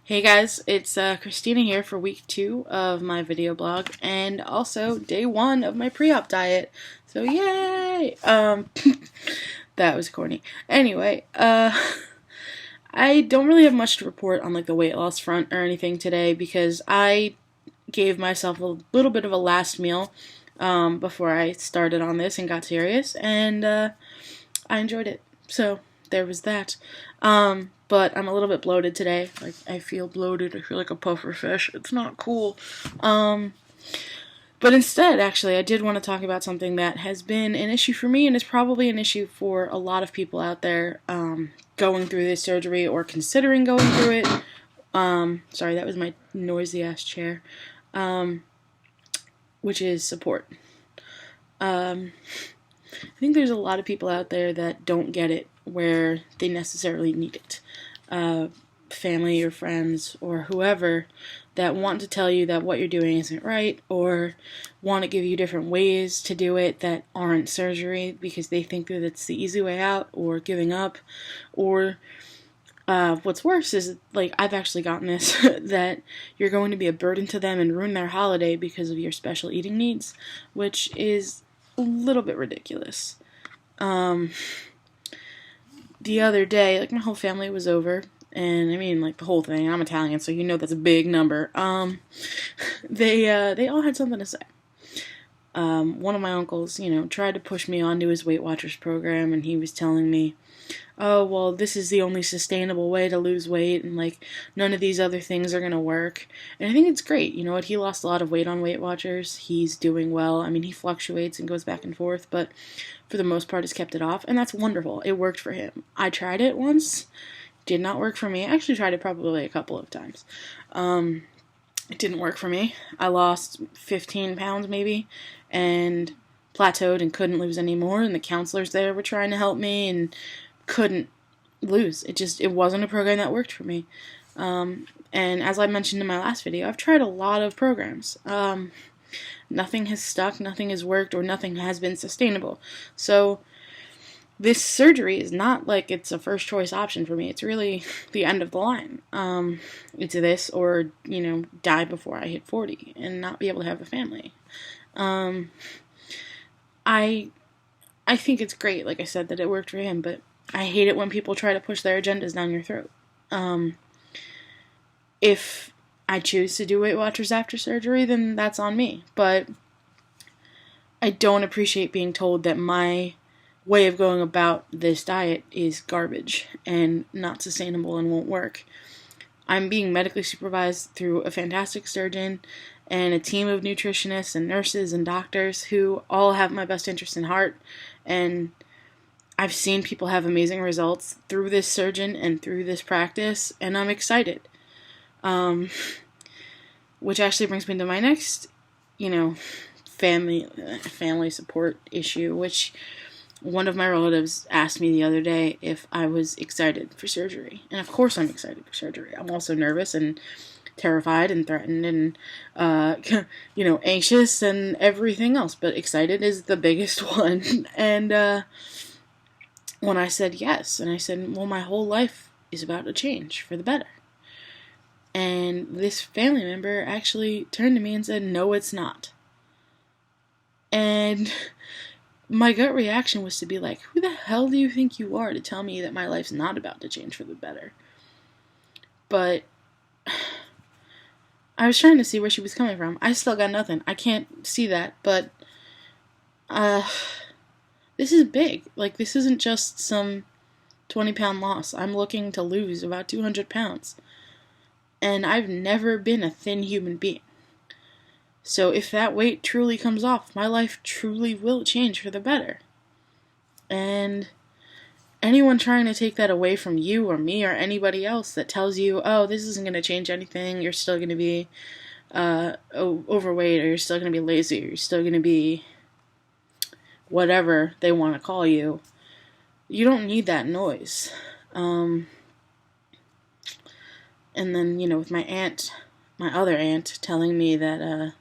Hey guys, it's Christina here for week 2 of my video blog, and also day 1 of my pre-op diet. So yay! That was corny. Anyway, I don't really have much to report on like the weight loss front or anything today because I gave myself a little bit of a last meal before I started on this and got serious, and I enjoyed it. So there was that. But I'm a little bit bloated today. Like, I feel bloated. I feel like a puffer fish. It's not cool. But instead, actually, I did want to talk about something that has been an issue for me and is probably an issue for a lot of people out there going through this surgery or considering going through it. Sorry, that was my noisy-ass chair. Which is support. I think there's a lot of people out there that don't get it where they necessarily need it. Family or friends or whoever that want to tell you that what you're doing isn't right, or want to give you different ways to do it that aren't surgery because they think that it's the easy way out, or giving up, or what's worse is, like, I've actually gotten this, that you're going to be a burden to them and ruin their holiday because of your special eating needs, which is a little bit ridiculous. The other day, like, my whole family was over, and I mean, like, the whole thing. I'm Italian, so you know that's a big number. They all had something to say. One of my uncles, tried to push me onto his Weight Watchers program, and he was telling me, oh, well, this is the only sustainable way to lose weight, and, like, none of these other things are going to work. And I think it's great. You know what? He lost a lot of weight on Weight Watchers. He's doing well. I mean, he fluctuates and goes back and forth, but for the most part has kept it off, and that's wonderful. It worked for him. I tried it once. Did not work for me. I actually tried it probably a couple of times. It didn't work for me. I lost 15 pounds maybe, and plateaued and couldn't lose anymore, and the counselors there were trying to help me and couldn't lose. It wasn't a program that worked for me. And as I mentioned in my last video, I've tried a lot of programs. Nothing has stuck, nothing has worked, or nothing has been sustainable. So this surgery is not like it's a first choice option for me. It's really the end of the line. It's this or, die before I hit 40 and not be able to have a family. I think it's great, like I said, that it worked for him, but I hate it when people try to push their agendas down your throat. If I choose to do Weight Watchers after surgery, then that's on me. But I don't appreciate being told that my way of going about this diet is garbage and not sustainable and won't work. I'm being medically supervised through a fantastic surgeon and a team of nutritionists and nurses and doctors who all have my best interest in heart, and I've seen people have amazing results through this surgeon and through this practice, and I'm excited. Which actually brings me to my next, family support issue, which one of my relatives asked me the other day if I was excited for surgery. And of course I'm excited for surgery. I'm also nervous and terrified and threatened and, anxious and everything else. But excited is the biggest one. And when I said yes, and I said, well, my whole life is about to change for the better. And this family member actually turned to me and said, no, it's not. And my gut reaction was to be like, who the hell do you think you are to tell me that my life's not about to change for the better? But I was trying to see where she was coming from. I still got nothing. I can't see that, but this is big. Like, this isn't just some 20-pound loss. I'm looking to lose about 200 pounds. And I've never been a thin human being. So if that weight truly comes off, my life truly will change for the better. And anyone trying to take that away from you or me or anybody else that tells you, oh, this isn't going to change anything, you're still going to be overweight, or you're still going to be lazy, or you're still going to be whatever they want to call you, you don't need that noise. And then, with my other aunt telling me that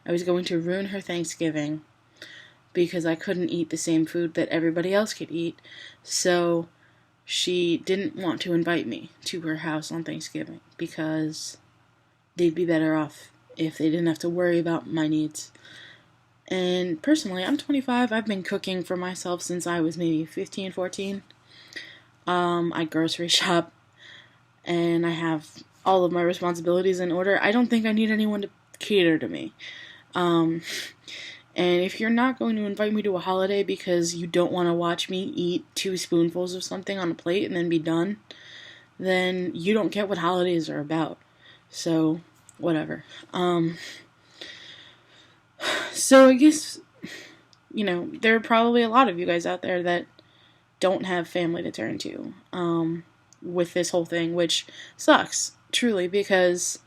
I was going to ruin her Thanksgiving because I couldn't eat the same food that everybody else could eat. So she didn't want to invite me to her house on Thanksgiving because they'd be better off if they didn't have to worry about my needs. And personally, I'm 25. I've been cooking for myself since I was maybe 15, 14. I grocery shop, and I have all of my responsibilities in order. I don't think I need anyone to cater to me. And if you're not going to invite me to a holiday because you don't want to watch me eat 2 spoonfuls of something on a plate and then be done, then you don't get what holidays are about. So, whatever. So I guess, there are probably a lot of you guys out there that don't have family to turn to with this whole thing, which sucks, truly, because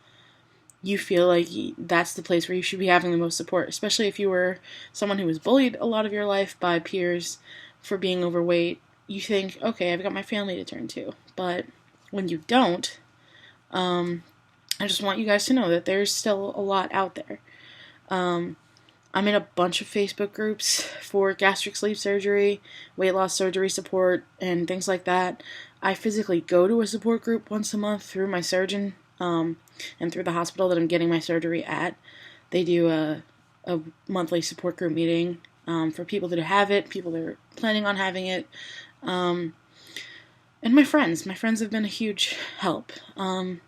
you feel like that's the place where you should be having the most support, especially if you were someone who was bullied a lot of your life by peers for being overweight. You think, okay, I've got my family to turn to. But when you don't, I just want you guys to know that there's still a lot out there. I'm in a bunch of Facebook groups for gastric sleeve surgery, weight loss surgery support, and things like that. I physically go to a support group once a month through my surgeon, and through the hospital that I'm getting my surgery at. They do a monthly support group meeting for people that have it, people that are planning on having it, and my friends. My friends have been a huge help. I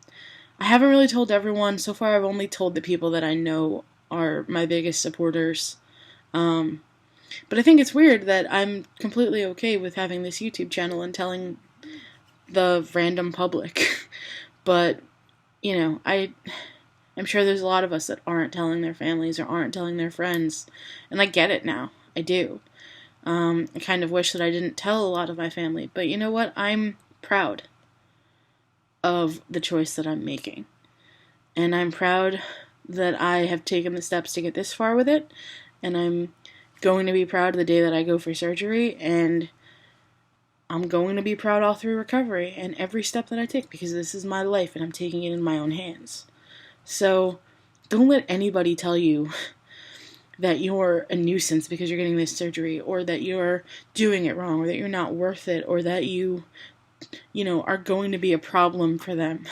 haven't really told everyone. So far, I've only told the people that I know are my biggest supporters. But I think it's weird that I'm completely okay with having this YouTube channel and telling the random public. But, I'm sure there's a lot of us that aren't telling their families or aren't telling their friends. And I get it now. I do. I kind of wish that I didn't tell a lot of my family. But you know what? I'm proud of the choice that I'm making. And I'm proud that I have taken the steps to get this far with it, and I'm going to be proud the day that I go for surgery, and I'm going to be proud all through recovery and every step that I take, because this is my life and I'm taking it in my own hands. So don't let anybody tell you that you're a nuisance because you're getting this surgery, or that you're doing it wrong, or that you're not worth it, or that you are going to be a problem for them.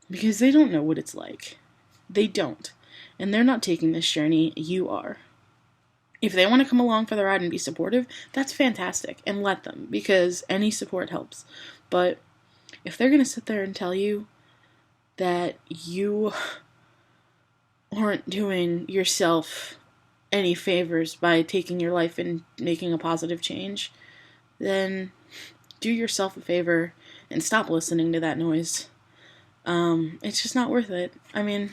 Because they don't know what it's like. They don't. And they're not taking this journey. You are. If they want to come along for the ride and be supportive, that's fantastic. And let them. Because any support helps. But if they're going to sit there and tell you that you aren't doing yourself any favors by taking your life and making a positive change, then do yourself a favor and stop listening to that noise. It's just not worth it. I mean,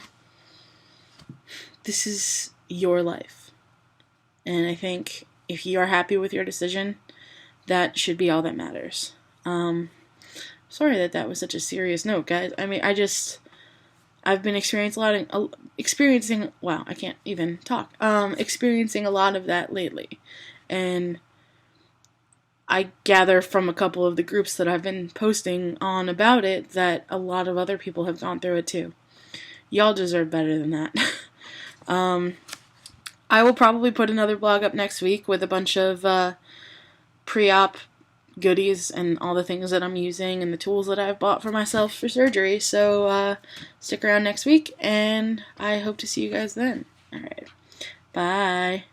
this is your life. And I think if you are happy with your decision, that should be all that matters. Sorry that was such a serious note, guys. I mean, I've been experiencing a lot of that lately. And I gather from a couple of the groups that I've been posting on about it that a lot of other people have gone through it too. Y'all deserve better than that. I will probably put another blog up next week with a bunch of pre-op goodies and all the things that I'm using and the tools that I've bought for myself for surgery. So stick around next week, and I hope to see you guys then. Alright. Bye.